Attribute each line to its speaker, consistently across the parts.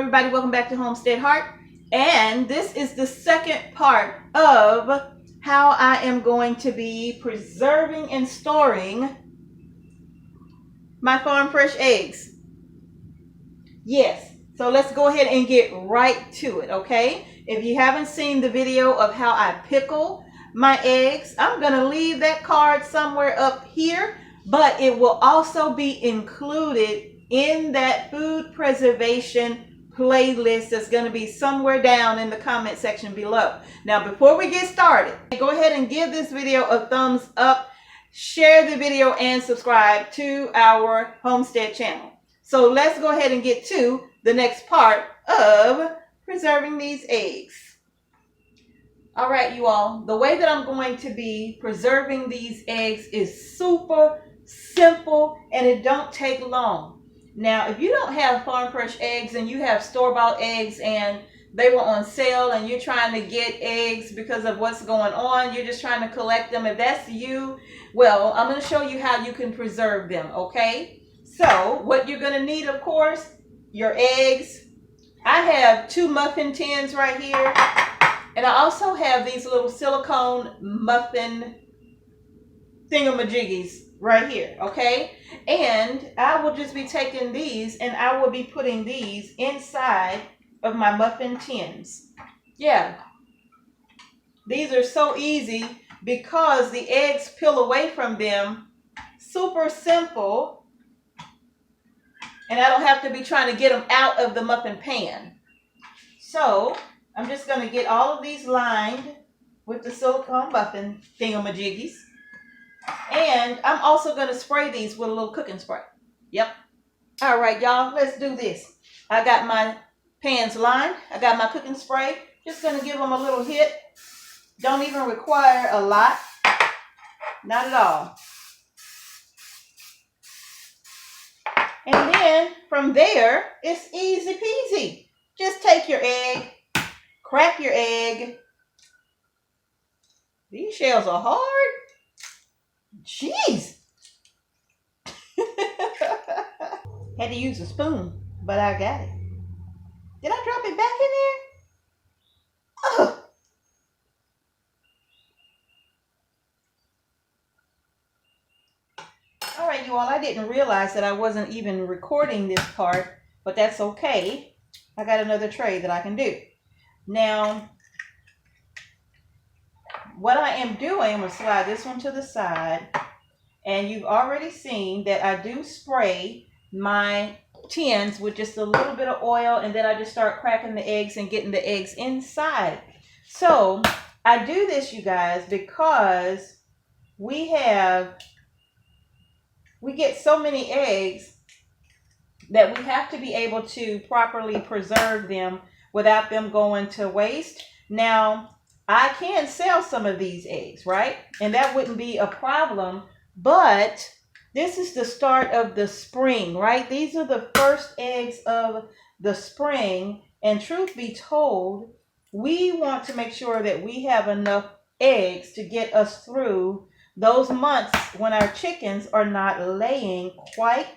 Speaker 1: everybody, welcome back to Homestead Heart. And this is the second part of how I am going to be preserving and storing my farm fresh eggs. Yes, so let's go ahead and get right to it, okay? If you haven't seen the video of how I pickle my eggs, I'm going to leave that card somewhere up here, but it will also be included in that food preservation playlist that's going to be somewhere down in the comment section below. Now, before we get started, go ahead and give this video a thumbs up, share the video, and subscribe to our Homestead channel. So let's go ahead and get to the next part of preserving these eggs. All right, you all, the way that I'm going to be preserving these eggs is super simple and it don't take long. Now, if you don't have farm fresh eggs and you have store-bought eggs and they were on sale and you're trying to get eggs because of what's going on, you're just trying to collect them. If that's you, well, I'm going to show you how you can preserve them, okay? So, what you're going to need, of course, your eggs. I have 2 muffin tins right here. And I also have these little silicone muffin thingamajiggies right here, okay? And I will just be taking these and I will be putting these inside of my muffin tins. Yeah. These are so easy because the eggs peel away from them. Super simple. And I don't have to be trying to get them out of the muffin pan. So, I'm just going to get all of these lined with the silicone muffin thingamajiggies. And I'm also going to spray these with a little cooking spray. Yep. All right, y'all, let's do this. I got my pans lined. I got my cooking spray. Just going to give them a little hit. Don't even require a lot. Not at all. And then from there, it's easy peasy. Just take your egg, crack your egg. These shells are hard. Jeez. Had to use a spoon, but I got it. Did I drop it back in there? Ugh. All right, you all, I didn't realize that I wasn't even recording this part, but that's okay. I got another tray that I can do. Now, what I am doing, I'm going to slide this one to the side. And you've already seen that I do spray my tins with just a little bit of oil. And then I just start cracking the eggs and getting the eggs inside. So I do this, you guys, because we get so many eggs that we have to be able to properly preserve them without them going to waste. Now, I can sell some of these eggs, right? And that wouldn't be a problem, but this is the start of the spring, right? These are the first eggs of the spring. And truth be told, we want to make sure that we have enough eggs to get us through those months when our chickens are not laying quite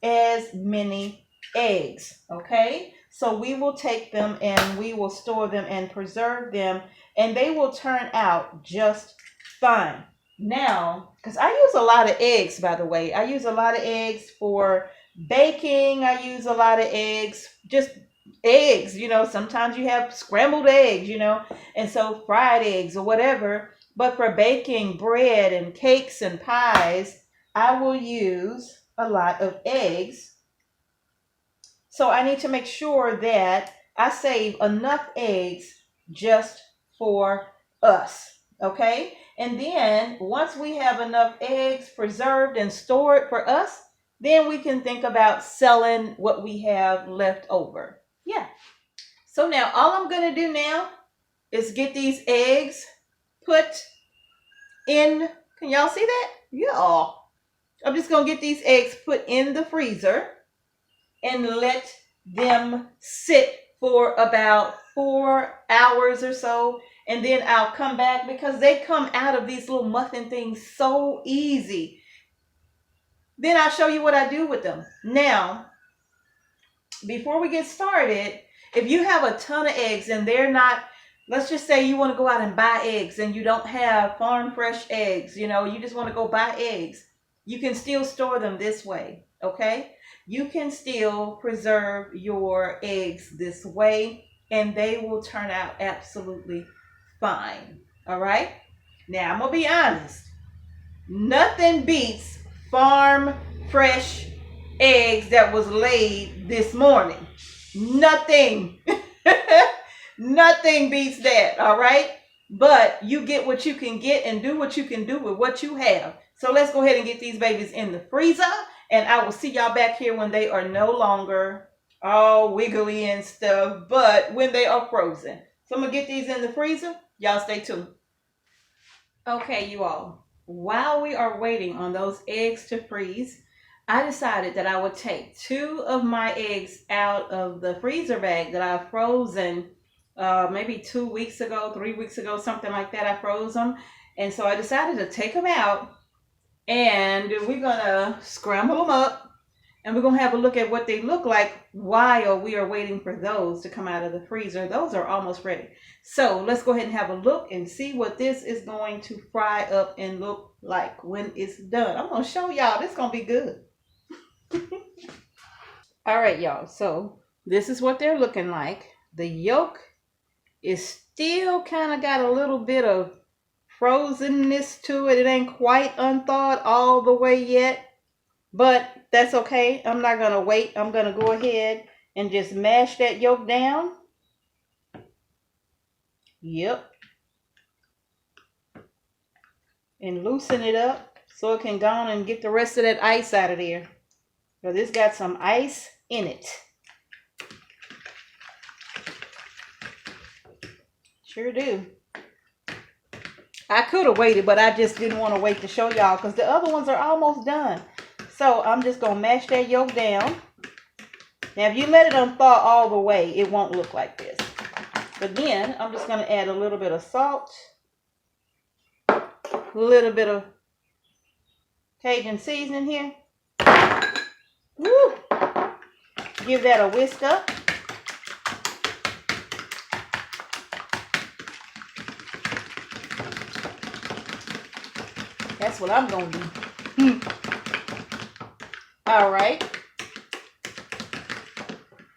Speaker 1: as many eggs, okay? So we will take them and we will store them and preserve them, and they will turn out just fine. Now, because I use a lot of eggs, by the way. I use a lot of eggs for baking. I use a lot of eggs, just eggs, you know. Sometimes you have scrambled eggs, you know, and so fried eggs or whatever. But for baking bread and cakes and pies, I will use a lot of eggs. So I need to make sure that I save enough eggs just for us, okay? And then once we have enough eggs preserved and stored for us, then we can think about selling what we have left over. Yeah. So now all I'm going to do now is get these eggs put in. Can y'all see that? Yeah. I'm just going to get these eggs put in the freezer and let them sit for about 4 hours or so. And then I'll come back because they come out of these little muffin things so easy. Then I'll show you what I do with them. Now, before we get started, If you have a ton of eggs and they're not, let's just say you want to go out and buy eggs and you don't have farm fresh eggs, you know, you just want to go buy eggs, you can still store them this way, okay? You can still preserve your eggs this way and they will turn out absolutely fine, all right? Now, I'm going to be honest. Nothing beats farm fresh eggs that was laid this morning. Nothing. Nothing beats that, all right? But you get what you can get and do what you can do with what you have. So let's go ahead and get these babies in the freezer, and I will see y'all back here when they are no longer all wiggly and stuff, but when they are frozen. So I'm going to get these in the freezer. Y'all stay tuned. Okay, you all. While we are waiting on those eggs to freeze, I decided that I would take 2 of my eggs out of the freezer bag that I frozen maybe 2 weeks ago, 3 weeks ago, something like that. I froze them. And so I decided to take them out and we're going to scramble them up and we're going to have a look at what they look like while we are waiting for those to come out of the freezer. Those are almost ready. So let's go ahead and have a look and see what this is going to fry up and look like when it's done. I'm going to show y'all. This is going to be good. All right, y'all. So this is what they're looking like. The yolk is still kind of got a little bit of frozenness to it. It ain't quite unthawed all the way yet, but that's okay. I'm not going to wait. I'm going to go ahead and just mash that yolk down. Yep. And loosen it up so it can go on and get the rest of that ice out of there. So this got some ice in it. Sure do. I could have waited, but I just didn't want to wait to show y'all because the other ones are almost done. So I'm just going to mash that yolk down. Now, if you let it unthaw all the way, it won't look like this. But then I'm just going to add a little bit of salt, a little bit of Cajun seasoning here. Woo! Give that a whisk up. That's what I'm going to do. All right.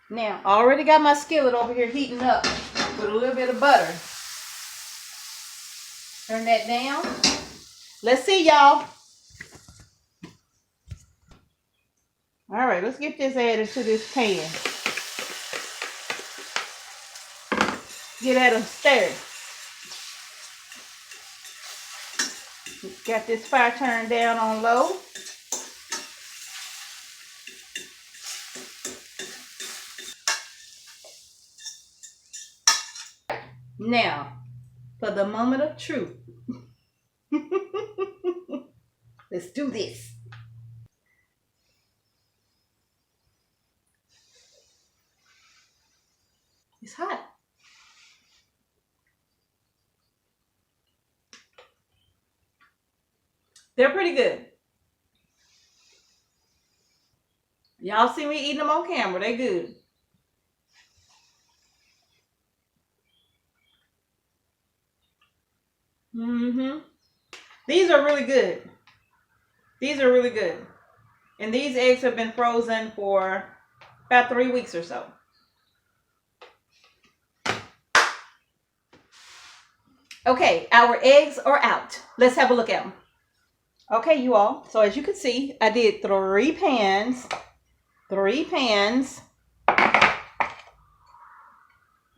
Speaker 1: Now, I already got my skillet over here heating up with a little bit of butter. Turn that down. Let's see, y'all. All right, let's get this added to this pan. Get at them stir. Got this fire turned down on low. Now, for the moment of truth. Let's do this. It's hot. They're pretty good. Y'all see me eating them on camera. They good. These are really good. These are really good. And these eggs have been frozen for about 3 weeks or so. Okay, our eggs are out. Let's have a look at them. Okay, you all. So as you can see, I did 3 pans. 3 pans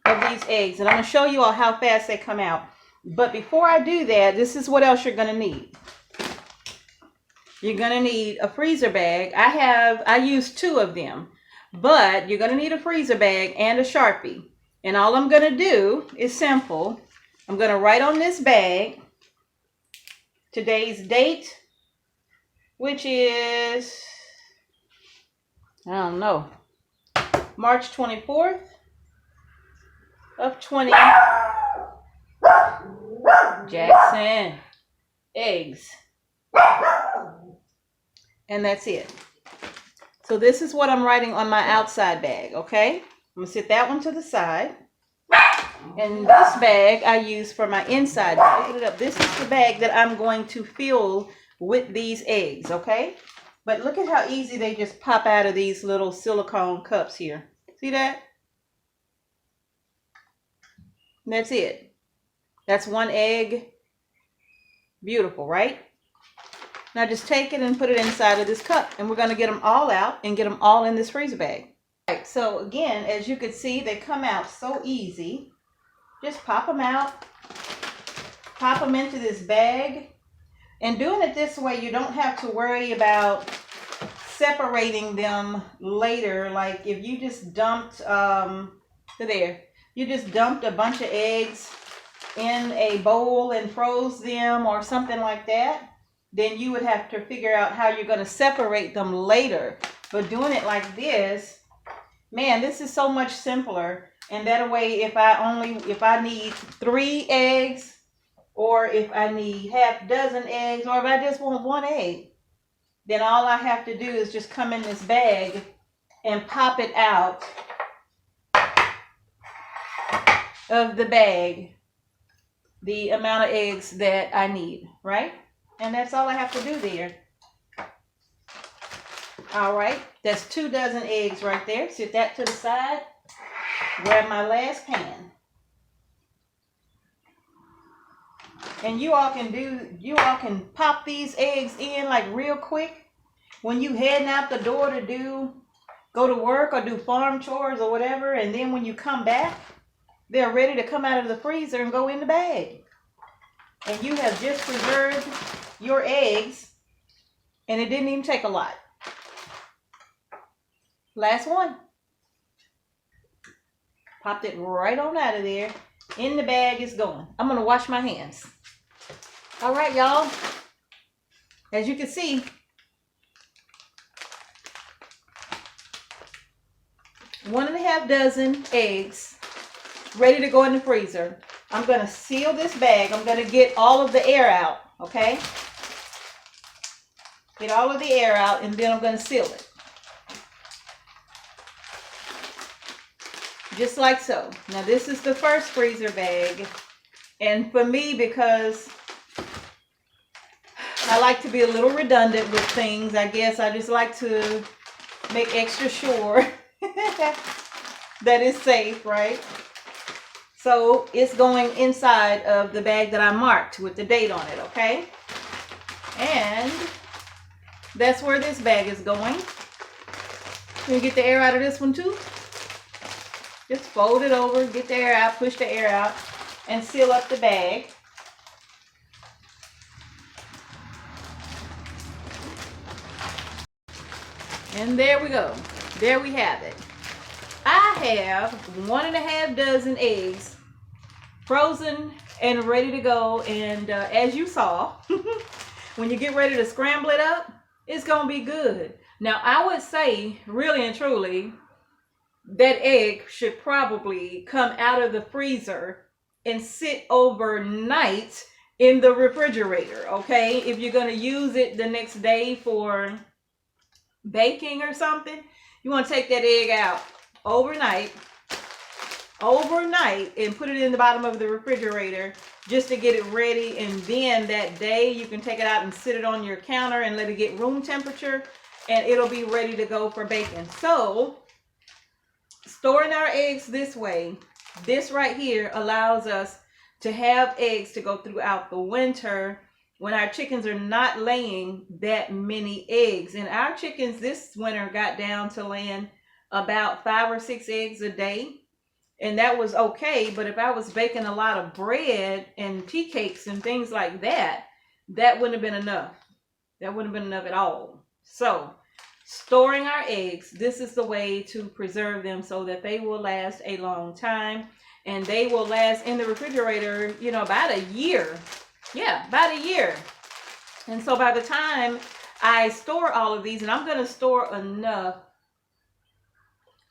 Speaker 1: of these eggs. And I'm going to show you all how fast they come out. But before I do that, this is what else you're going to need. You're going to need a freezer bag. I used 2 of them. But you're going to need a freezer bag and a Sharpie. And all I'm going to do is simple. I'm going to write on this bag today's date, which is, I don't know, March 24th of 20. Jackson. Eggs. And that's it. So this is what I'm writing on my outside bag, okay? I'm gonna set that one to the side. And this bag I use for my inside bag. Open it up. This is the bag that I'm going to fill with these eggs, okay? But look at how easy they just pop out of these little silicone cups here. See that? And that's it. That's one egg. Beautiful, right? Now just take it and put it inside of this cup. And we're going to get them all out and get them all in this freezer bag. All right, so again, as you can see, they come out so easy. Just pop them out. Pop them into this bag. And doing it this way, you don't have to worry about separating them later. Like if you just dumped, you just dumped a bunch of eggs in a bowl and froze them or something like that, then you would have to figure out how you're going to separate them later. But doing it like this, man, this is so much simpler. And that way, if I need 3 eggs, or if I need half dozen eggs, or if I just want 1 egg, then all I have to do is just come in this bag and pop it out of the bag, the amount of eggs that I need, right? And that's all I have to do there. All right, that's 2 dozen eggs right there. Set that to the side. Grab my last pan. And you all can pop these eggs in like real quick when you heading out the door to go to work or do farm chores or whatever, and then when you come back, they're ready to come out of the freezer and go in the bag. And you have just preserved your eggs, and it didn't even take a lot. Last one. Popped it right on out of there. In the bag is going. I'm going to wash my hands. All right, y'all. As you can see, 1.5 dozen eggs ready to go in the freezer. I'm going to seal this bag. I'm going to get all of the air out, okay? Get all of the air out, and then I'm going to seal it. Just like so. Now this is the first freezer bag. And for me, because I like to be a little redundant with things, I guess I just like to make extra sure that it's safe, right? So it's going inside of the bag that I marked with the date on it, okay? And that's where this bag is going. Can you get the air out of this one too? Just fold it over, get the air out, push the air out, and seal up the bag. And there we go. There we have it. I have 1.5 dozen eggs frozen and ready to go. And as you saw, when you get ready to scramble it up, it's going to be good. Now, I would say, really and truly, that egg should probably come out of the freezer and sit overnight in the refrigerator, okay? If you're going to use it the next day for baking or something, you want to take that egg out overnight and put it in the bottom of the refrigerator just to get it ready. And then that day you can take it out and sit it on your counter and let it get room temperature, and it'll be ready to go for baking. So storing our eggs this way, this right here allows us to have eggs to go throughout the winter when our chickens are not laying that many eggs. And our chickens this winter got down to laying about 5 or 6 eggs a day. And that was okay. But if I was baking a lot of bread and tea cakes and things like that, that wouldn't have been enough. That wouldn't have been enough at all. So storing our eggs, this is the way to preserve them so that they will last a long time. And they will last in the refrigerator, you know, about a year. Yeah, about a year. And so by the time I store all of these, and I'm going to store enough,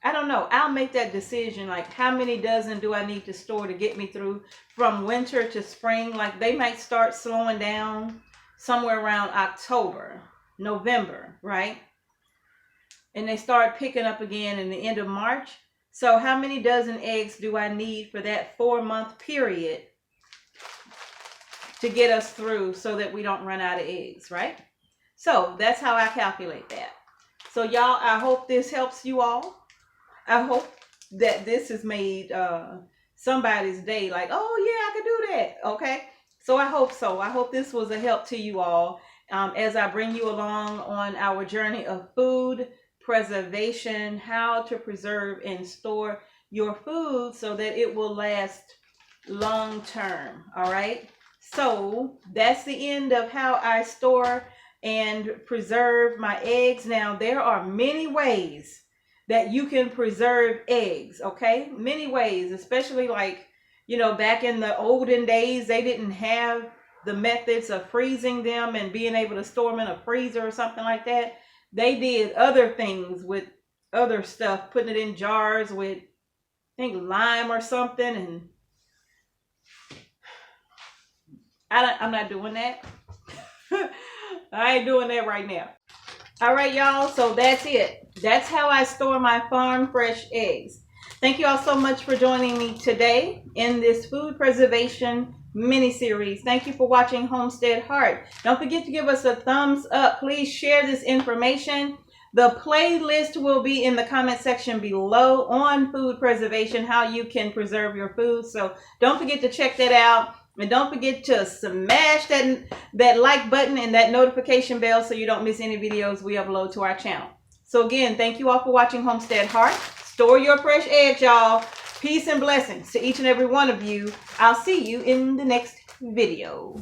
Speaker 1: I don't know, I'll make that decision, like how many dozen do I need to store to get me through from winter to spring. Like they might start slowing down somewhere around October, November, right? And they start picking up again in the end of March. So how many dozen eggs do I need for that 4-month period to get us through so that we don't run out of eggs, right? So that's how I calculate that. So y'all, I hope this helps you all. I hope that this has made somebody's day like, oh yeah, I could do that. Okay. So I hope so. I hope this was a help to you all as I bring you along on our journey of food preservation, how to preserve and store your food so that it will last long term. All right. So that's the end of how I store and preserve my eggs. Now, there are many ways that you can preserve eggs, okay? Many ways, especially like, you know, back in the olden days, they didn't have the methods of freezing them and being able to store them in a freezer or something like that. They did other things with other stuff, putting it in jars with, I think, lime or something, and I'm not doing that. I ain't doing that right now. All right, y'all. So that's it. That's how I store my farm fresh eggs. Thank you all so much for joining me today in this food preservation mini series. Thank you for watching Homestead Heart. Don't forget to give us a thumbs up. Please share this information. The playlist will be in the comment section below on food preservation, how you can preserve your food. So don't forget to check that out. And don't forget to smash that like button and that notification bell so you don't miss any videos we upload to our channel. So again, thank you all for watching Homestead Heart. Store your fresh eggs, y'all. Peace and blessings to each and every one of you. I'll see you in the next video.